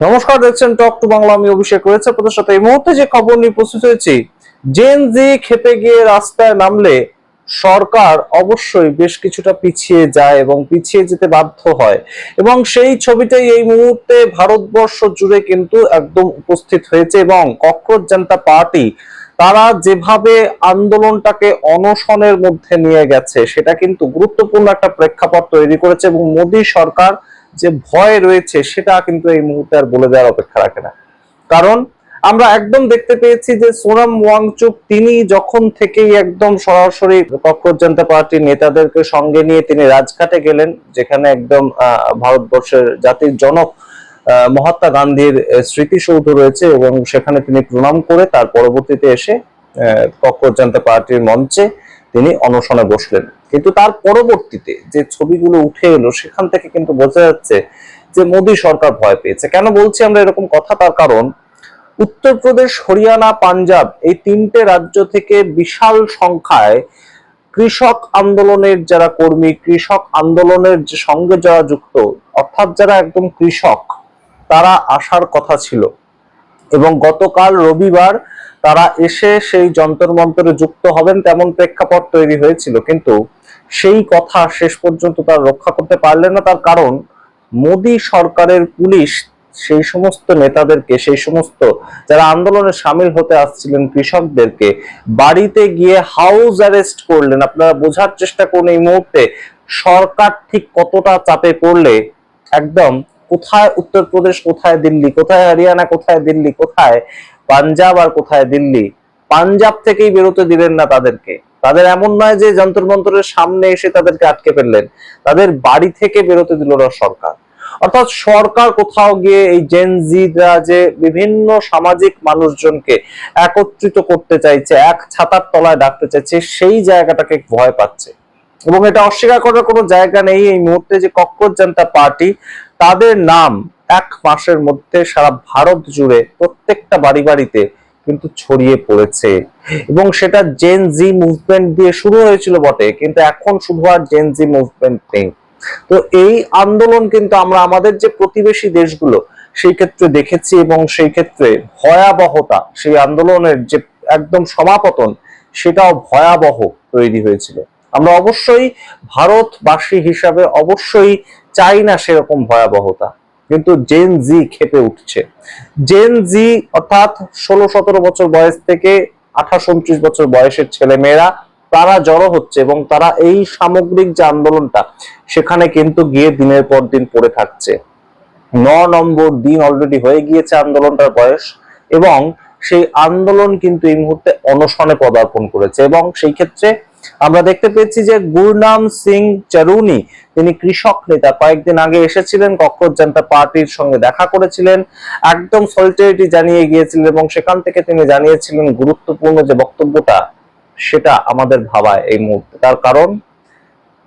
নমস্কার, দেখছেন talk to Bangla. আমি অভিষেক রয়েছে আপনাদের সাথে। এই মুহূর্তে যে খবর নিয়ে উপস্থিত হয়েছি, জেন জি খেপে গিয়ে রাস্তায় নামলে সরকার অবশ্যই বেশ কিছুটা পিছিয়ে যায় এবং পিছিয়ে যেতে বাধ্য হয়, এবং সেই ছবিটাই এই মুহূর্তে ভারতবর্ষ জুড়ে কিন্তু একদম উপস্থিত হয়েছে। এবং ককরোচ জনতা পার্টি তারা যেভাবে আন্দোলনটাকে অনশনের মধ্যে নিয়ে গেছে, সেটা কিন্তু গুরুত্বপূর্ণ একটা প্রেক্ষাপট তৈরি করেছে। এবং মোদী সরকার যে ভয় রয়েছে সেটা কিন্তু এই মুহূর্তে আর বলে দেওয়ার অপেক্ষা রাখে না। কারণ আমরা একদম দেখতে পেয়েছি যে সোনাম ওয়াংচুক তিনি যখন থেকেই একদম সরাসরি ককরোচ জনতা পার্টির নেতাদেরকে সঙ্গে নিয়ে তিনি রাজঘাটে গেলেন, যেখানে একদম ভারতবর্ষের জাতির জনক মহাত্মা গান্ধীর স্মৃতিসৌধ রয়েছে, এবং সেখানে তিনি প্রণাম করে তার পরবর্তীতে এসে ককরোচ জনতা পার্টির মঞ্চে তিনি অনশনে বসলেন। কিন্তু তার পরবর্তীতে যে ছবিগুলো উঠে এলো, সেখান থেকে কিন্তু বোঝা যাচ্ছে যে মোদী সরকার ভয় পেয়েছে। কেন বলছি আমরা এরকম কথা? তার কারণ উত্তরপ্রদেশ, হরিয়ানা, পাঞ্জাব এই তিনটে রাজ্য থেকে বিশাল সংখ্যায় কৃষক আন্দোলনের যারা কর্মী, কৃষক আন্দোলনের যে সঙ্গে যারা যুক্ত, অর্থাৎ যারা একদম কৃষক, তারা আসার কথা ছিল। এবং গতকাল রবিবার তারা এসে সেই যন্তর মন্তরে যুক্ত হবেন তেমন প্রেক্ষাপট তৈরি হয়েছিল, কিন্তু সেই কথা শেষ পর্যন্ত তারা রক্ষা করতে পারলেন না। তার কারণ মোদী সরকারের পুলিশ সেই সমস্ত নেতাদেরকে, সেই সমস্ত যারা আন্দোলনে সামিল হতে আসছিলেন কৃষকদেরকে বাড়িতে গিয়ে হাউস অ্যারেস্ট করলেন। আপনারা বোঝার চেষ্টা করুন এই মুহূর্তে সরকার ঠিক কতটা চাপে পড়লে একদম কোথায় উত্তরপ্রদেশ, কোথায় দিল্লি, কোথায় হরিয়ানা, কোথায় দিল্লি, কোথায় পাঞ্জাব আর কোথায় দিল্লি। পাঞ্জাব থেকেই বেরোতে দিলেন না তাদেরকে। তাদের এমন নয় যে যন্তর মন্তরের সামনে এসে তাদেরকে আটকে ফেললেন, তাদের বাড়ি থেকে বেরোতে দিল না সরকার। অর্থাৎ সরকার কোথাও গিয়ে এই জেন জিরা যে বিভিন্ন সামাজিক মানুষজনকে একত্রিত করতে চাইছে, এক ছাতার তলায় ডাকতে চাইছে, সেই জায়গাটাকে ভয় পাচ্ছে। এবং এটা অস্বীকার করার কোনো জায়গা নেই এই মুহূর্তে যে ককরোচ জনতা পার্টি তাদের নাম এক মাসের মধ্যে সারা ভারত জুড়ে প্রত্যেকটা বাড়ি বাড়িতে কিন্তু ছড়িয়ে পড়েছে। এবং সেটা জেন জি মুভমেন্ট দিয়ে শুরু হয়েছিল বটে, কিন্তু এখন শুধু আর জেন জি মুভমেন্ট নেই। তো এই আন্দোলন কিন্তু আমরা আমাদের যে প্রতিবেশী দেশগুলো সেই ক্ষেত্রে দেখেছি, এবং সেই ক্ষেত্রে ভয়াবহতা, সেই আন্দোলনের যে একদম সমাপতন, সেটাও ভয়াবহ তৈরি হয়েছিল। আমরা অবশ্যই ভারতবাসী হিসাবে অবশ্যই চাই না সেরকম ভয়াবহতা, কিন্তু জেন জি খেপে উঠছে। জেন জি অর্থাৎ 16-17 বছর বয়স থেকে 28-29 বছর বয়সের ছেলে মেয়েরা তারা জড়ো হচ্ছে, এবং তারা এই সামগ্রিক যে আন্দোলনটা সেখানে কিন্তু গিয়ে দিনের পর দিন পড়ে থাকছে। 9 নম্বর দিন অলরেডি হয়ে গিয়েছে আন্দোলনটার বয়স, এবং সেই আন্দোলন কিন্তু এই মুহূর্তে অনশনে পদার্পণ করেছে। এবং সেই ক্ষেত্রে আমরা দেখতে পেয়েছি যে গুরনাম সিং চারুনি, তিনি কৃষক নেতা, কয়েকদিন আগে এসেছিলেন, ককরোচ জনতা পার্টির সঙ্গে দেখা করেছিলেন, একদম সলিডারিটি জানিয়ে গিয়েছিলেন, এবং সেখান থেকে তিনি জানিয়েছিলেন গুরুত্বপূর্ণ যে বক্তব্যটা, সেটা আমাদের ভাবায় এই মুহূর্তে। তার কারণ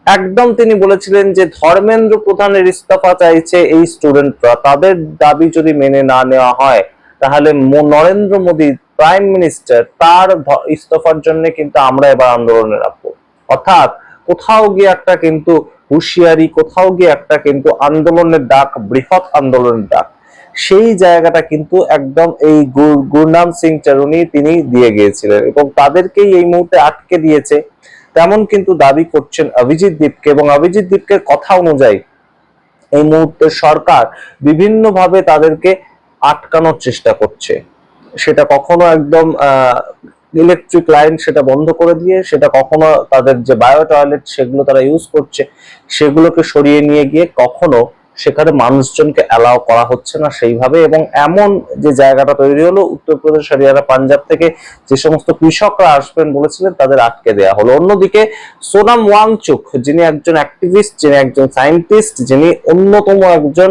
একদম তিনি বলেছিলেন যে ধর্মেন্দ্র প্রধানের ইস্তফা চাইছে এই স্টুডেন্টরা, তাদের দাবি যদি মেনে না নেওয়া হয় তাহলে নরেন্দ্র মোদী প্রাইম মিনিস্টার, তার ইস্তফার জন্য কিন্তু আমরা এবার আন্দোলনে রাখবো। অর্থাৎ কোথাও গিয়ে একটা কিন্তু হুঁশিয়ারি, কোথাও গিয়ে একটা কিন্তু আন্দোলনের ডাক, বৃহৎ আন্দোলনের ডাক, সেই জায়গাটা কিন্তু একদম এই গুরনাম সিং চারুনি তিনি দিয়ে গিয়েছিলেন, এবং তাদেরকেই এই মুহূর্তে আটকে দিয়েছে তেমন কিন্তু দাবি করছেন অভিজিৎ দীপকে। এবং অভিজিৎ দীপকের কথা অনুযায়ী এই মুহূর্তে সরকার বিভিন্ন ভাবে তাদেরকে আটকানোর চেষ্টা করছে। সেটা কখনো একদম ইলেকট্রিক লাইন সেটা বন্ধ করে দিয়ে, সেটা কখনো তাদের যে বায়ো টয়লেট সেগুলো তারা ইউজ করছে সেগুলোকে সরিয়ে নিয়ে গিয়ে, কখনো সেখানে মানুষজনকে অ্যালাউ করা হচ্ছে না সেইভাবে। এবং এমন যে জায়গাটা তৈরি হলো, উত্তরপ্রদেশ, হরিয়ানা, পাঞ্জাব থেকে যে সমস্ত কৃষকরা আসবেন বলেছিলেন তাদের আটকে দেওয়া হলো। অন্যদিকে সোনাম ওয়াংচুক, যিনি একজন অ্যাক্টিভিস্ট, যিনি একজন সায়েন্টিস্ট, যিনি অন্যতম একজন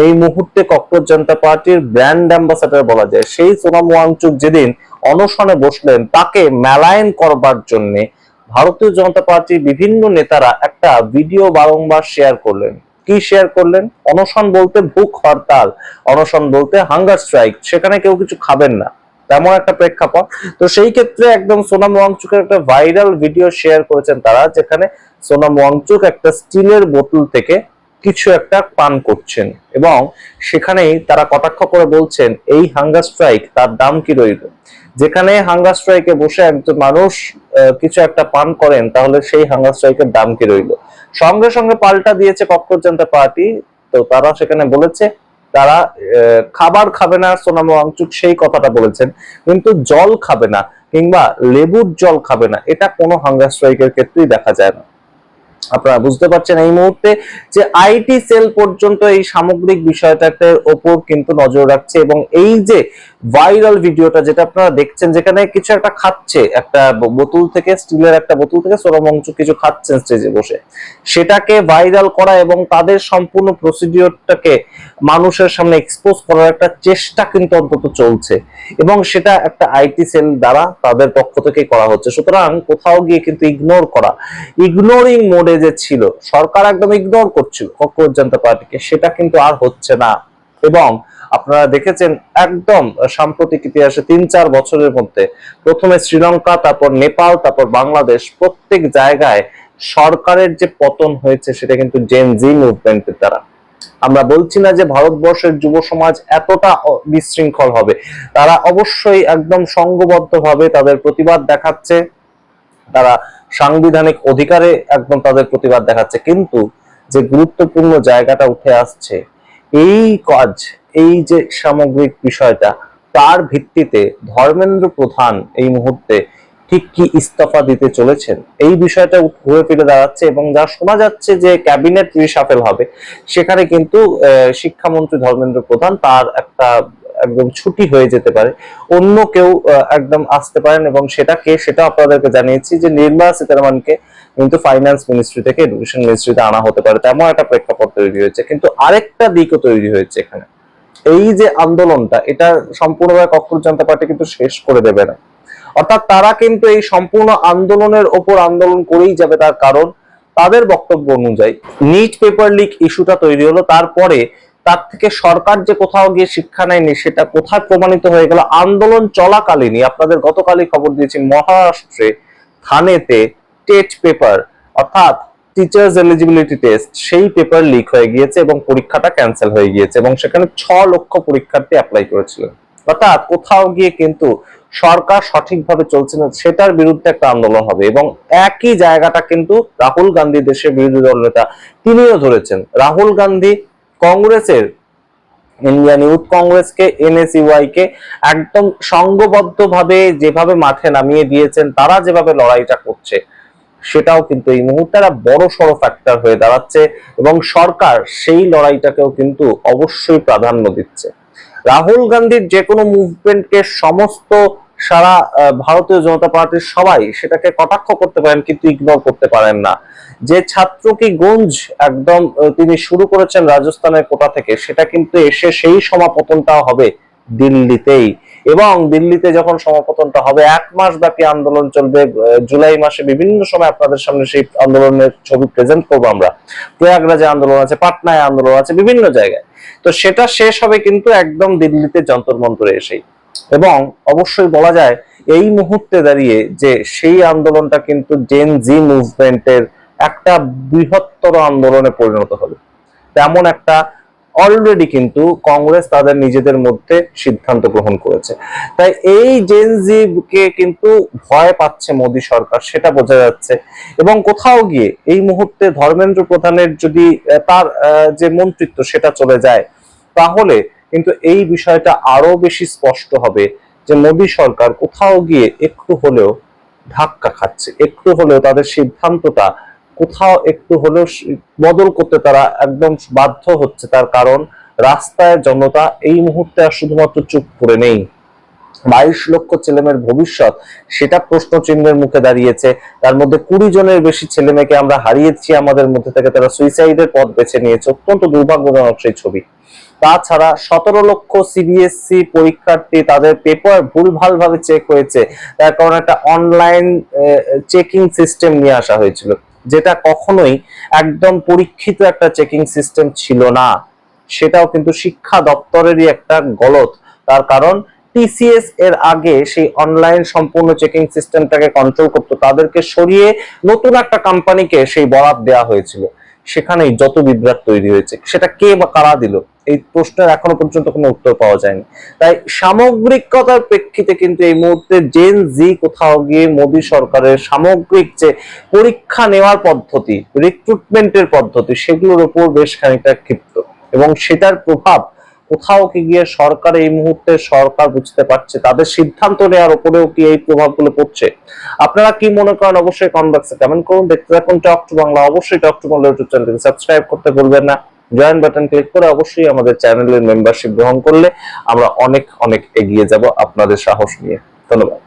এই মুহূর্তে ককরোচ জনতা পার্টির ব্র্যান্ড অ্যাম্বাসাডার বলা যায়, সেই সোনাম ওয়াংচুক যেদিন অনশনে বসলেন, তাকে মেলায়েন করবার জন্য ভারতীয় জনতা পার্টির বিভিন্ন নেতারা একটা ভিডিও বারংবার শেয়ার করলেন। কি শেয়ার করলেন? অনশন বলতে ভুখ হরতাল, অনশন বলতে হাঙ্গার স্ট্রাইক, সেখানে কেউ কিছু খাবেন না, তেমন একটা প্রেক্ষাপট। তো সেই ক্ষেত্রে একদম সোনাম ওয়াংচুকের একটা ভাইরাল ভিডিও শেয়ার করেছেন তারা, যেখানে সোনাম ওয়াংচুক একটা স্টিলের বোতল থেকে কিছু একটা পান করছেন এবং সেখানেই তারা কটাক্ষ করে বলছেন এই হাঙ্গার স্ট্রাইক তার দাম কি রইল। যেখানে হাঙ্গার স্ট্রাইকে বসে একজন মানুষ কিছু একটা পান করেন তাহলে সেই হাঙ্গার স্ট্রাইকের দাম কি রইল। সঙ্গে সঙ্গে পাল্টা দিয়েছে কক্সবাজার জনতা পার্টি। তো তারা সেখানে বলেছে তারা খাবার খাবে না, সোনাম ওয়াংচুক সেই কথাটা বলেছেন, কিন্তু জল খাবে না কিংবা লেবুর জল খাবে না, এটা কোনো হাঙ্গার স্ট্রাইকের ক্ষেত্রেই দেখা যায় না। আপনারা বুঝতে পারছেন এই মুহূর্তে যে আইটি সেল পর্যন্ত এই সামগ্রিক বিষয়টার ওপর কিন্তু নজর রাখছে এবং এই যে ভাইরাল ভিডিওটা যেটা আপনারা দেখছেন যেখানে কিছু একটা খাচ্ছে, একটা বোতল থেকে, স্টিলের একটা বোতল থেকে সোনাম ওয়াংচুক কিছু খাচ্ছেন স্টেজে বসে, সেটাকে ভাইরাল করা এবং তাদের সম্পূর্ণ প্রসিডিওরটাকে মানুষের সামনে এক্সপোজ করার একটা চেষ্টা কিন্তু অন্তত চলছে এবং সেটা একটা আইটি সেল দ্বারা তাদের পক্ষ থেকে করা হচ্ছে। সুতরাং কোথাও গিয়ে কিন্তু ইগনোরিং মোডে যে ছিল সরকার, একদম ইগনোর করছিল কক্সবাজার জনতা পার্টিকে, সেটা কিন্তু আর হচ্ছে না। এবং আপনারা দেখেছেন একদম সাম্প্রতিক ইতিহাসে ৩-৪ বছরের মধ্যে প্রথমে শ্রীলঙ্কা, তারপর নেপাল, তারপর বাংলাদেশ, প্রত্যেক জায়গায় সরকারের যে পতন হয়েছে সেটা কিন্তু জেন জি মুভমেন্টের দ্বারা। আমরা বলছি না যে ভারতবর্ষের যুব সমাজ এতটা বিশৃঙ্খল হবে, তারা অবশ্যই একদম সংঘবদ্ধভাবে তাদের প্রতিবাদ দেখাচ্ছে, তারা সাংবিধানিক অধিকারে একদম তাদের প্রতিবাদ দেখাচ্ছে, কিন্তু যে গুরুত্বপূর্ণ জায়গাটা উঠে আসছে এই কাজ, এই যে সামগ্রিক বিষয়টা, তার ভিত্তিতে ধর্মেন্দ্র প্রধান এই মুহূর্তে ঠিক কি ইস্তফা দিতে চলেছেন এই বিষয়টা ঘুরে ফিরে দাঁড়াচ্ছে এবং যা শোনা যাচ্ছে যে ক্যাবিনেট রিশাফেল হবে, সেখানে কিন্তু শিক্ষামন্ত্রী ধর্মেন্দ্র প্রধান তার একটা একদম ছুটি হয়ে যেতে পারে, অন্য কেউ একদম আসতে পারেন এবং সেটা আপনাদেরকে জানিয়েছি যে নির্মলা সীতারামনকে কিন্তু ফাইন্যান্স মিনিস্ট্রি থেকে এডুকেশন মিনিস্ট্রিতে আনা হতে পারে, তেমন একটা প্রেক্ষাপট তৈরি হয়েছে। কিন্তু আরেকটা দিকও তৈরি হয়েছে এখানে, এই যে আন্দোলনটা, এটা সম্পূর্ণভাবে কক্সবাজার জনতা পার্টি কিন্তু শেষ করে দেবে না, অর্থাৎ তারা কিন্তু এই সম্পূর্ণ আন্দোলনের ওপর আন্দোলন করেই যাবে। তার কারণ তাদের বক্তব্য অনুযায়ী নিট পেপার লিক ইস্যুটা তৈরি হলো, তারপরে তার থেকে সরকার যে কোথাও গিয়ে শিক্ষা নেয়নি সেটা কোথায় প্রমাণিত হয়ে গেল আন্দোলন চলাকালীনই। আপনাদের গতকালই খবর দিয়েছি মহারাষ্ট্রে থানেতে টেট পেপার অর্থাৎ টিচার্স এলিজিবিলিটি টেস্ট সেই পেপার লিক হয়ে গিয়েছে এবং পরীক্ষাটা ক্যান্সেল হয়ে গিয়েছে এবং সেখানে 6 লক্ষ পরীক্ষার্থী অ্যাপ্লাই করেছিলেন। অর্থাৎ কোথাও গিয়ে কিন্তু সরকার সঠিকভাবে চলছে না, সেটার বিরুদ্ধে একটা আন্দোলন হবে এবং একই জায়গাটা কিন্তু রাহুল গান্ধী, দেশের বিরোধী দল নেতা, তিনিও ধরেছেন। রাহুল গান্ধী কংগ্রেসের, ইন্ডিয়ান ইউথ কংগ্রেসকে, এনএসইউআই কে একদম সংঘবদ্ধভাবে যেভাবে মাঠে নামিয়ে দিয়েছেন, তারা যেভাবে লড়াইটা করছে সেটাও কিন্তু এই মুহূর্তে একটা বড় সড় ফ্যাক্টর হয়ে দাঁড়াচ্ছে এবং সরকার সেই লড়াইটাকেও কিন্তু অবশ্যই প্রাধান্য দিচ্ছে। রাহুল গান্ধীর যে কোনো মুভমেন্টকে সমস্ত সারা ভারতীয় জনতা পার্টির সবাই সেটাকে কটাক্ষ করতে পারেন কিন্তু ইগনোর করতে পারেন না। যে ছাত্র কি গুঞ্জ একদম তিনি শুরু করেছেন রাজস্থানের কোটা থেকে, সেটা কিন্তু এসে সেই সমাপতনটাও হবে দিল্লিতেই এবং দিল্লিতে যখন সমাপতনটা হবে 1 মাস ব্যাপী আন্দোলন চলবে। জুলাই মাসে বিভিন্ন সময় আপনাদের সামনে সেই আন্দোলনের ছবি প্রেজেন্ট করবো আমরা। প্রয়াগরাজে আন্দোলন আছে, পাটনায় আন্দোলন আছে, বিভিন্ন জায়গায়। তো সেটা শেষ হবে কিন্তু একদম দিল্লিতে যন্তর মন্তরে এসেই এবং অবশ্যই বলা যায় এই মুহূর্তে দাঁড়িয়ে যে সেই আন্দোলনটা কিন্তু জেন জি মুভমেন্টের একটা বৃহত্তর আন্দোলনে পরিণত হবে, তেমন একটা অলরেডি কিন্তু কংগ্রেস তাদের নিজেদের মধ্যে সিদ্ধান্ত গ্রহণ করেছে। তাই এই জেন জি কে কিন্তু ভয় পাচ্ছে মোদী সরকার, সেটা বোঝা যাচ্ছে এবং কোথাও গিয়ে এই মুহূর্তে ধর্মেন্দ্র প্রধানের যদি তার যে মন্ত্রিত্ব সেটা চলে যায়, তাহলে কিন্তু এই বিষয়টা আরো বেশি স্পষ্ট হবে যে মোদী সরকার কোথাও গিয়ে একটু হলেও ধাক্কা খাচ্ছে, একটু হলেও তাদের সিদ্ধান্তটা কোথাও একটু হলেও বদল করতে তারা একদম বাধ্য হচ্ছে। তার কারণ রাস্তায় জনতা এই মুহূর্তে আর শুধুমাত্র চুপ করে নেই, 22 লক্ষ ছেলেমেয়ের ভবিষ্যৎ সেটা প্রশ্ন চিহ্নের মুখে দাঁড়িয়েছে। তার মধ্যে 20 জনের বেশি ছেলেমেয়েকে আমরা হারিয়েছি আমাদের মধ্যে থেকে, তারা সুইসাইডের পথ বেছে নিয়েছে, অত্যন্ত দুর্ভাগ্যজনক সেই ছবি। তাছাড়া 17 লক্ষ সিবিএসসি পরীক্ষার্থী তাদের পেপার ভুলভাল ভাবে চেক হয়েছে, তার কারণ একটা অনলাইন চেকিং সিস্টেম নিয়ে আসা হয়েছিল, যেটা কখনোই একদম পরীক্ষিত একটা চেকিং সিস্টেম ছিল না। সেটাও কিন্তু শিক্ষা দপ্তরেরই একটা গলত। তার কারণ টিসিএস এর আগে সেই অনলাইন সম্পূর্ণ চেকিং সিস্টেমটাকে কন্ট্রোল করতো, তাদেরকে সরিয়ে নতুন একটা কোম্পানিকে সেই বরাদ দেওয়া হয়েছিল। সেখানেই যত বিভ্রাট তৈরি হয়েছে। সেটা কে বা কারা দিল, এই প্রশ্নের এখনো পর্যন্ত কোনো উত্তর পাওয়া যায়নি। তাই সামগ্রিকতার প্রেক্ষিতে কিন্তু এই মুহূর্তে জেন জি কোথাও গিয়ে মোদী সরকারের সামগ্রিক যে পরীক্ষা নেওয়ার পদ্ধতি, রিক্রুটমেন্টের পদ্ধতি, সেগুলোর উপর বেশ খানিকটা ক্ষিপ্ত, এবং সেটার প্রভাব কোথাও কি গিয়ে সরকার এই মুহূর্তে সরকার বুঝতে পারছে, তাদের সিদ্ধান্ত নেওয়ার উপরেও কি এই প্রভাবগুলো পড়ছে। আপনারা কি মনে করেন অবশ্যই কমেন্ট বক্সে কমেন্ট করুন। দেখতে থাকুন টক টু বাংলা। অবশ্যই টক টু বাংলা ইউটিউব চ্যানেলকে সাবস্ক্রাইব করতে ভুলবেন না। জয়েন বাটন ক্লিক করে অবশ্যই আমাদের চ্যানেলের মেম্বারশিপ গ্রহণ করলে আমরা অনেক অনেক এগিয়ে যাব আপনাদের সাহস নিয়ে। ধন্যবাদ।